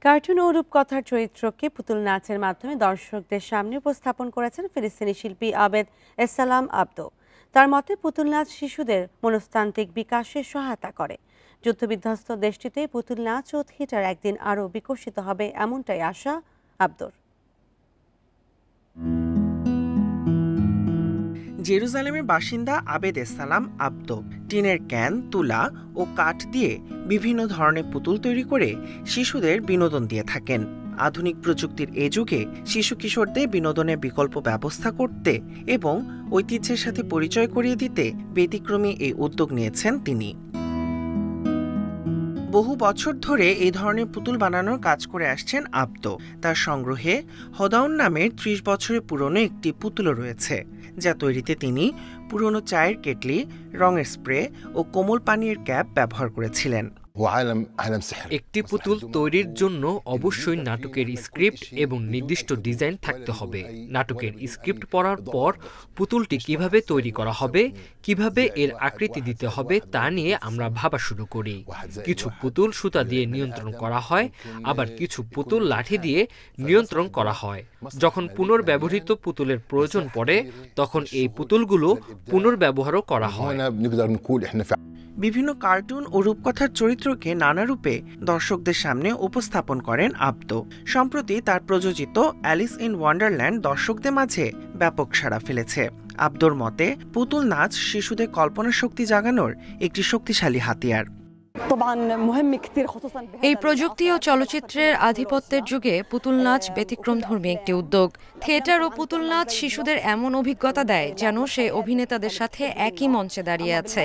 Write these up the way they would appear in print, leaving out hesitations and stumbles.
Cartoon ও রূপকথার চরিত্রকে পুতুল নাচের মাধ্যমে দর্শকদের সামনে উপস্থাপন করেছেন ফিলিস্তিনি শিল্পী আবেদ এসালাম আবদো। তার মতে পুতুল নাচ শিশুদের মনস্তান্ত্রিক বিকাশে সহায়তা করে। যুদ্ধবিধ্বস্ত দেশটিতে পুতুল নাচ ও থিয়েটার একদিন আরও বিকশিত হবে এমনটাই আশা আবদোর। জেরুজালেমের বাসিন্দা আবেদ এসালাম আবদো টিনের ক্যান, তুলা ও কাঠ দিয়ে বিভিন্ন ধরনের পুতুল তৈরি করে শিশুদের বিনোদন দিয়ে থাকেন। আধুনিক প্রযুক্তির এ যুগে শিশু কিশোরদের বিনোদনের বিকল্প ব্যবস্থা করতে এবং ঐতিহ্যের সাথে পরিচয় করিয়ে দিতে ব্যতিক্রমী এই উদ্যোগ নিয়েছেন তিনি। বহু বছর ধরে এই ধরনের পুতুল বানানোর কাজ করে আসছেন আবদো। তার সংগ্রহে হদাউন নামের ৩০ বছরের পুরনো একটি পুতুলও রয়েছে, যা তৈরিতে তিনি পুরনো চায়ের কেটলি, রঙের স্প্রে ও কোমল পানীয়ের ক্যাপ ব্যবহার করেছিলেন। একটি পুতুল তৈরির জন্য অবশ্যই নাটকের স্ক্রিপ্ট এবং নির্দিষ্ট ডিজাইন থাকতে হবে। নাটকের স্ক্রিপ্ট পড়ার পর পুতুলটি কিভাবে তৈরি করা হবে, কিভাবে এর আকৃতি দিতে হবে তা নিয়ে আমরা ভাবা শুরু করি। কিছু পুতুল সুতা দিয়ে নিয়ন্ত্রণ করা হয়, আবার কিছু পুতুল লাঠি দিয়ে নিয়ন্ত্রণ করা হয়। যখন পুনর্ব্যবহৃত পুতুলের প্রয়োজন পড়ে তখন এই পুতুলগুলো পুনর্ব্যবহারও করা হয়। বিভিন্ন কার্টুন ও রূপকথার চরিত্রকে নানা রূপে দর্শকদের সামনে উপস্থাপন করেন আবদো। সম্প্রতি তার প্রযোজিত অ্যালিস ইন ওয়ান্ডারল্যান্ড দর্শকদের মাঝে ব্যাপক সাড়া ফেলেছে। আবদোর মতে পুতুল নাচ শিশুদের কল্পনা শক্তি জাগানোর একটি শক্তিশালী হাতিয়ার। এই প্রযুক্তি ও চলচ্চিত্রের আধিপত্যের যুগে পুতুল নাচ ব্যতিক্রমধর্মী একটি উদ্যোগ। থিয়েটার ও পুতুল নাচ শিশুদের এমন অভিজ্ঞতা দেয় যেন সে অভিনেতাদের সাথে একই মঞ্চে দাঁড়িয়ে আছে।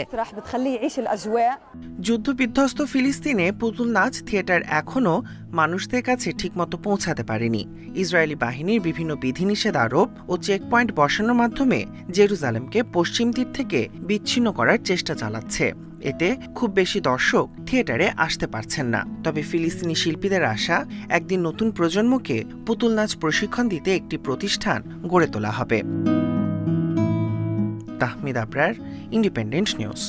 যুদ্ধবিধ্বস্ত ফিলিস্তিনে পুতুল নাচ থিয়েটার এখনও মানুষদের কাছে ঠিকমতো পৌঁছাতে পারেনি। ইসরায়েলি বাহিনীর বিভিন্ন বিধিনিষেধ আরোপ ও চেকপয়েন্ট বসানোর মাধ্যমে জেরুজালেমকে পশ্চিম তীর থেকে বিচ্ছিন্ন করার চেষ্টা চালাচ্ছে। এতে খুব বেশি দর্শক থিয়েটারে আসতে পারছেন না। তবে ফিলিস্তিনি শিল্পীদের আশা, একদিন নতুন প্রজন্মকে পুতুল নাচ প্রশিক্ষণ দিতে একটি প্রতিষ্ঠান গড়ে তোলা হবে। Tahmid Abrar, independent news.